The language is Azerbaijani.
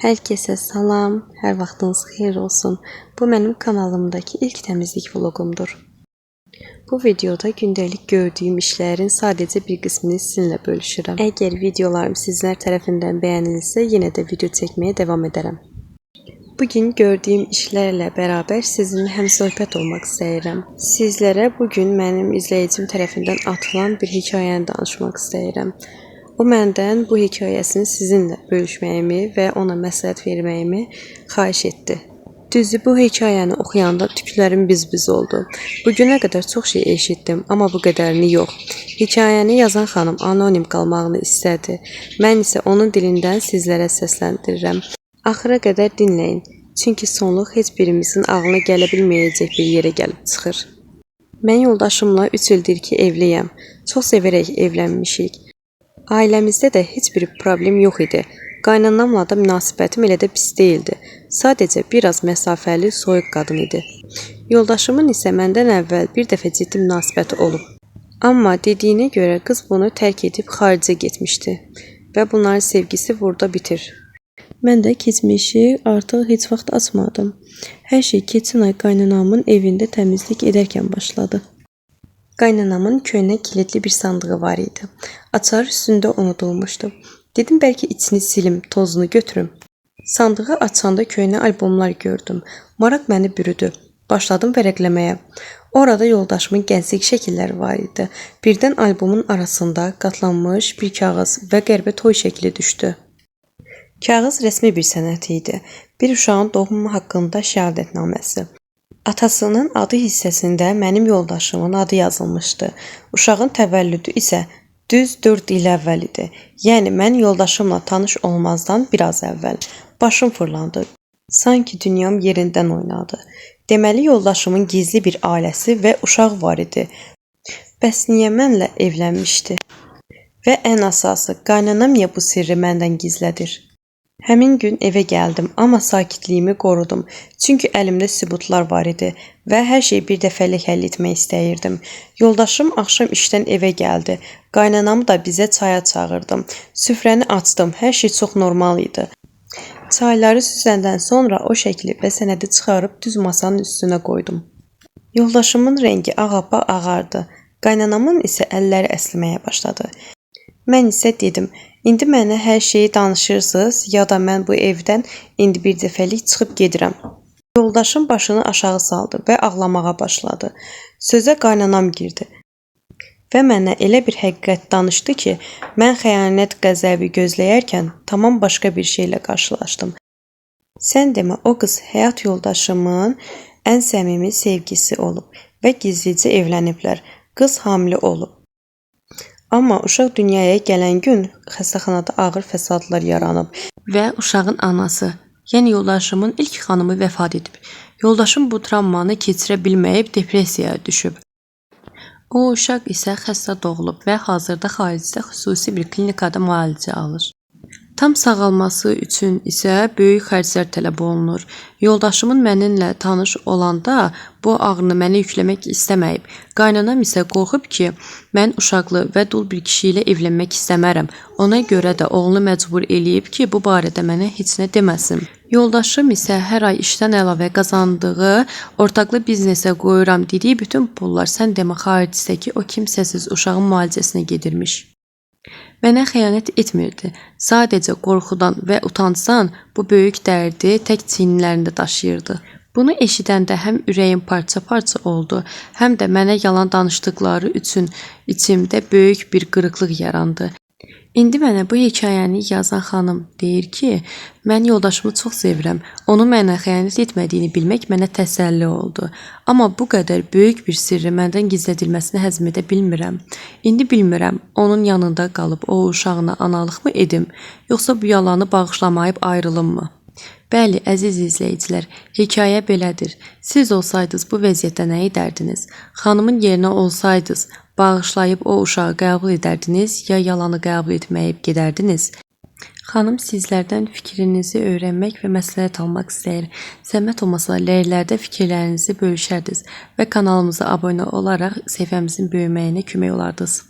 Herkese salam, hər vaxtınız xeyir olsun. Bu mənim kanalımdakı ilk təmizlik vloqumdur. Bu videoda gündəlik gördüyüm işlərin sadəcə bir qismini sizinlə bölüşürəm. Əgər videolarım sizlər tərəfindən bəyənilirsə, yenə də video çəkməyə davam edərəm. Bugün gördüyüm işlərlə bərabər sizinlə həmsöhbət olmaq istəyirəm. Sizlərə bugün mənim izləyicim tərəfindən atılan bir hekayəni danışmaq istəyirəm. O məndən bu hekayəsini sizinlə bölüşməyimi və ona məsləhət verməyimi xahiş etdi. Düzü bu hekayəni oxuyanda tüklərim biz-biz oldu. Bugünə qədər çox şey eşitdim, amma bu qədərini yox. Hekayəni yazan xanım anonim qalmağını istədi. Mən isə onun dilindən sizlərə səsləndirirəm. Axıra qədər dinləyin, çünki sonluq heç birimizin ağlına gələ bilməyəcək bir yerə gəlib çıxır. Mən yoldaşımla 3 ildir ki evliyəm. Çox sevərək evlənmişik. Ailəmizdə də heç bir problem yox idi. Qaynanamla da münasibətim elə də pis deyildi. Sadəcə biraz məsafəli, soyuq qadın idi. Yoldaşımın isə məndən əvvəl bir dəfə ciddi münasibəti olub. Amma dediyinə görə qız bunu tərk edib xaricə getmişdi və bunların sevgisi burada bitir. Mən də keçmişi artıq heç vaxt açmadım. Hər şey keçən ay qaynanamın evində təmizlik edərkən başladı. Qaynanamın köhnə kilitli bir sandığı var idi. Açar üstündə unudulmuşdu. Dedim bəlkə içini silim, tozunu götürüm. Sandığı açanda köhnə albomlar gördüm. Maraq məni bürüdü. Başladım vərəqləməyə. Orada yoldaşımın gənclik şəkilləri var idi. Birdən albomun arasında qatlanmış bir kağız və qəribə toy şəkli düşdü. Kağız rəsmi bir sənət idi. Bir uşağın doğumu haqqında şəhadətnaməsi. Atasının adı hissəsində mənim yoldaşımın adı yazılmışdı. Uşağın təvəllüdü isə düz 4 il əvvəl idi. Yəni mən yoldaşımla tanış olmazdan biraz əvvəl. Başım fırlandı. Sanki dünyam yerindən oynadı. Deməli yoldaşımın gizli bir ailəsi və uşaq var idi. Bəs niyə mənlə evlənmişdi? Və ən əsası, qaynanam niyə bu sirri məndən gizlədir? Həmin gün evə gəldim, amma sakitliyimi qorudum. Çünki əlimdə sübutlar var idi və hər şeyi bir dəfəlik həll etmək istəyirdim. Yoldaşım axşam işdən evə gəldi. Qaynanamı da bizə çaya çağırdım. Süfrəni açdım, hər şey çox normal idi. Çayları süzəndən sonra o şəkli və sənədi çıxarıb düz masanın üstünə qoydum. Yoldaşımın rəngi ağappaq ağardı. Qaynanamın isə əlləri əsliməyə başladı. Mən isə dedim, indi mənə hər şeyi danışırsınız ya da mən bu evdən indi bir dəfəlik çıxıb gedirəm. Yoldaşım başını aşağı saldı və ağlamağa başladı. Sözə qaynanam girdi və mənə elə bir həqiqət danışdı ki, mən xəyanət qəzəbi gözləyərkən tamam başqa bir şeylə qarşılaşdım. Sən demə, o qız həyat yoldaşımın ən səmimi sevgisi olub və gizlicə evləniblər. Qız hamilə olub. Amma uşaq dünyaya gələn gün xəstəxanada ağır fəsadlar yaranıb və uşağın anası, yəni yoldaşımın ilk xanımı vəfat edib. Yoldaşım bu travmanı keçirə bilməyib depressiyaya düşüb. O uşaq isə xəstə doğulub və hazırda xaricdə xüsusi bir klinikada müalicə alır. Tam sağalması üçün isə böyük xərclər tələb olunur. Yoldaşımın mənimlə tanış olanda bu ağrını mənə yükləmək istəməyib. Qaynanam isə qorxub ki, mən uşaqlı və dul bir kişi ilə evlənmək istəmərəm. Ona görə də oğlunu məcbur eləyib ki, bu barədə mənə heç nə deməsin. Yoldaşım isə hər ay işdən əlavə qazandığı ortaqlı biznesə qoyuram dediyi bütün pullar sən demə xaricdəki o kimsəsiz uşağın müalicəsinə gedirmiş. Mənə xəyanət etmirdi. Sadəcə qorxudan və utancdan bu böyük dərdi tək çiyinlərində daşıyırdı. Bunu eşidəndə həm ürəyim parça-parça oldu, həm də mənə yalan danışdıqları üçün içimdə böyük bir qırıqlıq yarandı. İndi mənə bu hekayəni yazan xanım deyir ki, mən yoldaşımı çox sevirəm. Onun mənə xəyanət etmədiyini bilmək mənə təsəlli oldu. Amma bu qədər böyük bir sirri məndən gizlədilməsini həzm edə bilmirəm. İndi bilmirəm, onun yanında qalıb o uşağına analıq mı edim, yoxsa bu yalanı bağışlamayıb ayrılım mı? Bəli, əziz izləyicilər, hekayə belədir. Siz olsaydınız bu vəziyyətdə nə edərdiniz? Xanımın yerinə olsaydınız, bağışlayıb o uşağı qəbul edərdiniz ya yalanı qəbul etməyib gedərdiniz? Xanım sizlərdən fikrinizi öyrənmək və məsləhət almaq istəyir. Zəhmət olmasa ləylərdə fikirlərinizi bölüşərdiniz və kanalımıza abunə olaraq səhifəmizin böyüməyinə kömək olardınız.